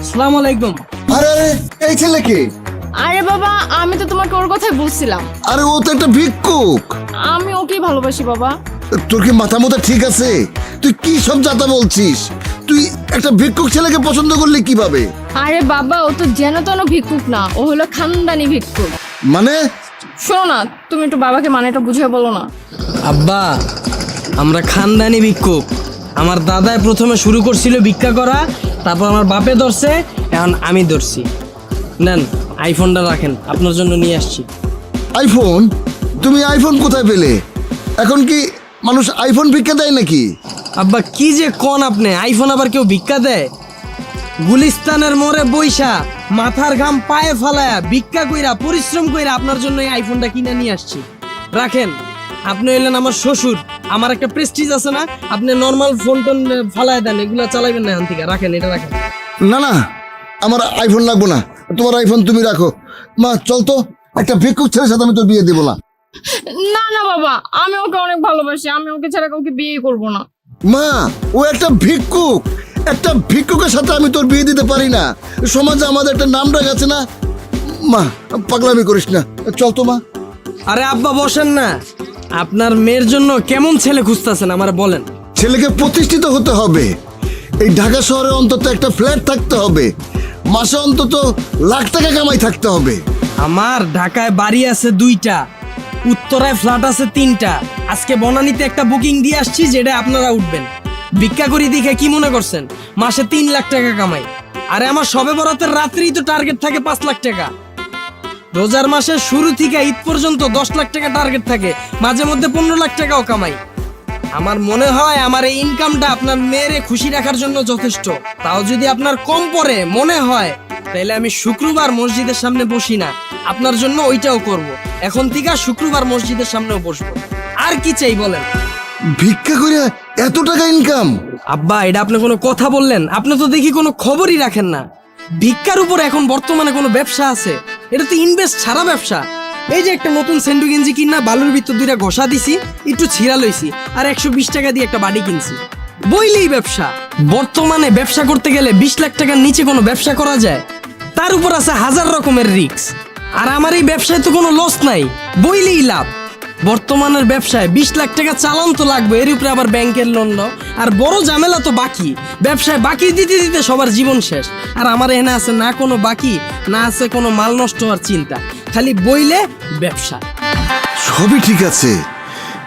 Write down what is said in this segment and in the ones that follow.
আসসালামু আলাইকুম। আরে আরে এই ছেলে কে? আরে বাবা, আমি তো তোমাকে ওর কথাই বলছিলাম। আরে ও তো একটা ভিক্ষুক। আমি ওকেই ভালোবাসি বাবা। তোর কি মাথা মোথা ঠিক আছে? তুই কি সব যাতা বলছিস? তুই একটা ভিক্ষুক ছেলেকে পছন্দ করলি কিভাবে? আরে বাবা, ও তো যেন তেন ভিক্ষুক না, ও হলো খানদানি ভিক্ষুক। মানে? শোনো না, তুমি একটু বাবাকে মানেটা বুঝিয়ে বলো না। আব্বা, আমরা খানদানি ভিক্ষুক। আমার দাদাই প্রথমে শুরু করছিল ভিক্ষা করা, তারপর আমার বাপে ধরছে, এখন আমি ধরছি। নেন, আইফোনটা রাখেন, আপনার জন্য নিয়ে আসছি। আইফোন? তুমি আইফোন কোথায় পেলে? এখন কি মানুষ আইফোন ভিক্ষা দেয় নাকি? আব্বা কি যে কোন আপনি, আইফোন আবার কেউ ভিক্ষা দেয়? গুলিস্তানের মোড়ে বইসা মাথার ঘাম পায়ে ফালায়া ভিক্ষা কইরা পরিশ্রম কইরা আপনার জন্য এই আইফোনটা কিনে নিয়ে আসছি। রাখেন, আপনি হইলেন আমার শ্বশুর, আমার একটা প্রেস্টিজ আছে না? আপনি নর্মাল ফোন টোন ফালায় দেন, এগুলা চালাইবেন না এখন থেকে। রাখেন, এটা রাখেন। না না, আমার আইফোন লাগবো না, তোমার আইফোন তুমি রাখো। মা চল তো, একটা ভিক্ষুক ছেলের সাথে আমি তোর বিয়ে দেবো না। না না বাবা, আমি ওকে অনেক ভালোবাসি, আমি ওকে ছাড়া কাউকে বিয়ে করব না। মা, ও একটা ভিক্ষুক, একটা ভিক্ষুকের সাথে আমি তোর বিয়ে দিতে পারি না। সমাজে আমাদের একটা নাম ডাক আছে না। মা পাগলামি করিস না, চল তো মা। আরে আব্বা বসেন না, আপনার মেয়ের জন্য কেমন ছেলে খুঁজতেছেন আমার বলেন। ছেলেকে প্রতিষ্ঠিত হতে হবে। এই ঢাকা শহরে অন্তত একটা ফ্ল্যাট থাকতে হবে, মাসে অন্তত লাখ টাকা কামাই থাকতে হবে। আমার ঢাকায় বাড়ি আছে 2টা, উত্তরায় ফ্ল্যাট আছে 3টা। আজকে বনানীতে একটা বুকিং দিয়ে আসছি, যেটা আপনারা উঠবেন। ভিক্ষা করি দেখে কি মনে করছেন মাসে 3 লাখ টাকা কামাই? আরে আমার সবে বরাতের রাত্রেই তো টার্গেট থাকে 5 লাখ টাকা। রোজার মাসের শুরু থেকে ঈদ পর্যন্ত 10 লাখ টাকা টার্গেট থাকে, মাঝে মধ্যে 15 লাখ টাকাও কামাই। আমার মনে হয় আমার এই ইনকামটা আপনার মেয়েরে খুশি রাখার জন্য যথেষ্ট। তাও যদি আপনার কম পড়ে মনে হয়, তাহলে আমি শুক্রবার মসজিদের সামনে বসি না, আপনার জন্য ওইটাও করব। এখন থেকে শুক্রবার মসজিদের সামনেও বসবো। আর কি চাই বলেন? ভিক্ষা করে এত টাকা ইনকাম? আব্বা, এটা আপনি কোনো কথা বললেন? আপনি তো দেখি কোনো খবরই রাখেন না। ভিক্ষার উপর এখন বর্তমানে কোনো ব্যবসা আছে? এটা তো ইনভেস্ট ছাড়া ব্যবসা। এই যে একটা নতুন সেন্ডু গেঞ্জি কিনা বালুর ভিতর 2টা ঘষা দিছি, একটু ছিঁড়া লইছি, আর 120 টাকা দিয়ে একটা বাড়ি কিনছি, বইলেই ব্যবসা। বর্তমানে ব্যবসা করতে গেলে 20 লাখ টাকার নিচে কোনো ব্যবসা করা যায়? তার উপর আছে 1000 রকমের রিস্ক। আর আমার এই ব্যবসায় তো কোনো লস নাই, বইলেই লাভ। বর্তমানের ব্যবসায় 20 লাখ টাকা চালান তো লাগবে, এর উপরে আবার ব্যাংকের লোন নাও, আর বড় ঝামেলা তো বাকি। ব্যবসায় বাকি দিতে দিতে সবার জীবন শেষ। আর আমার এখানে আছে না কোনো বাকি, না আছে কোনো মাল নষ্ট হওয়ার চিন্তা, খালি বইলে ব্যবসা। সবই ঠিক আছে,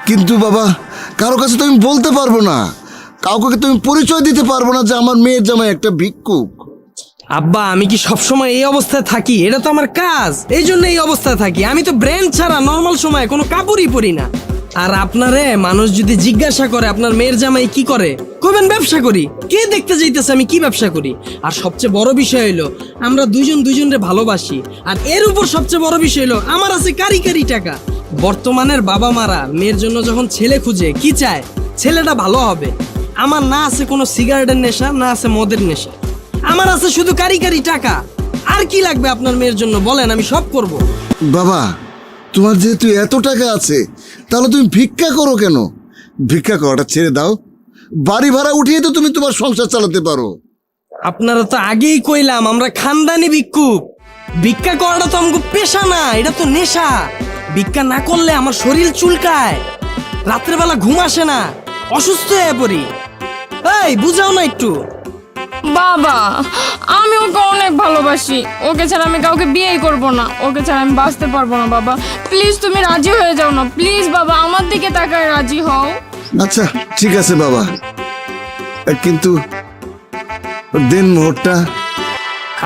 কিন্তু বাবা কারো কাছে তো আমি বলতে পারবো না, কাউকে তুমি পরিচয় দিতে পারবো না যে আমার মেয়ের জামাই একটা ভিক্ষুক। আব্বা, আমি কি সবসময় এই অবস্থায় থাকি? এটা তো আমার কাজ, এই জন্য এই অবস্থায় থাকি। আমি তো ব্র্যান্ড ছাড়া নর্মাল সময় কোনো কাপড়ই পরি না। আর আপনারে মানুষ যদি জিজ্ঞাসা করে আপনার মেয়ের জামাই কি করে, কইবেন ব্যবসা করি। কে দেখতে যাইতেছে আমি কি ব্যবসা করি? আর সবচেয়ে বড় বিষয় হলো আমরা দুজনরে ভালোবাসি। আর এর উপর সবচেয়ে বড় বিষয় হলো আমার আছে কারি টাকা। বর্তমানের বাবা মারা মেয়ের জন্য যখন ছেলে খুঁজে কি চায়? ছেলেটা ভালো হবে। আমার না আছে কোনো সিগারেটের নেশা, না আছে মদের নেশা, আমার আছে শুধু কারি টাকা। আর কি লাগবে আপনার মেয়ের জন্য বলেন, আমি সব করব। বাবা, তোমার যেহেতু এত টাকা আছে, তাহলে তুমি ভিক্ষা করো কেন? ভিক্ষা করাটা ছেড়ে দাও, বাড়ি ভাড়া উঠিয়ে তো তুমি তোমার সংসার চালাতে পারো। আপনারা তো আগেই কইলাম আমরা খানদানি ভিক্ষুক। ভিক্ষা করাটা তো আমাকে পেশা না, এটা তো নেশা। ভিক্ষা না করলে আমার শরীর চুলকায়, রাত্রেবেলা ঘুম আসে না, অসুস্থ হয়ে পড়ি। এই বুঝাও না একটু। বাবা, আমি ওকে অনেক ভালোবাসি, ওকে ছাড়া আমি কাউকে বিয়েই করব না, ওকে ছাড়া আমি বাঁচতে পারবো না। বাবা প্লিজ তুমি রাজি হয়ে যাও না, প্লিজ বাবা আমার দিকে তাকায় রাজি হও। আচ্ছা ঠিক আছে বাবা, কিন্তু দিন মোহরটা।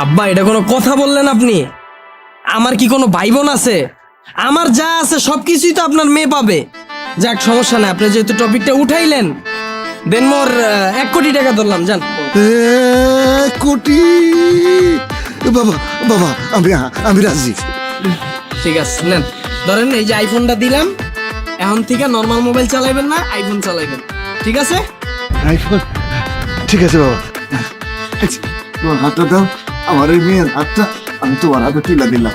আব্বা, এটা কোনো কথা বললেন আপনি? আমার কি কোনো ভাই বোন আছে? আমার যা আছে সবকিছুই তো আপনার মেয়ে পাবে। যাক, সমস্যা নাই, আপনি যেহেতু টপিকটা উঠাইলেন, দেন মোর 1 কোটি টাকা ধরলাম, যান। 1 কোটি? বাবা বাবা, আমি রাজি। ঠিক আছে, নেন ধরেন, এই যে আইফোনটা দিলাম। এখন থেকে নর্মাল মোবাইল চালাইবেন না, আইফোন চালাইবেন, ঠিক আছে? আইফোন? ঠিক আছে বাবা। তোমার হাতটা দাও, আমার এই মেয়ের হাতটা আমি তোমার হাতে তুলে দিলাম।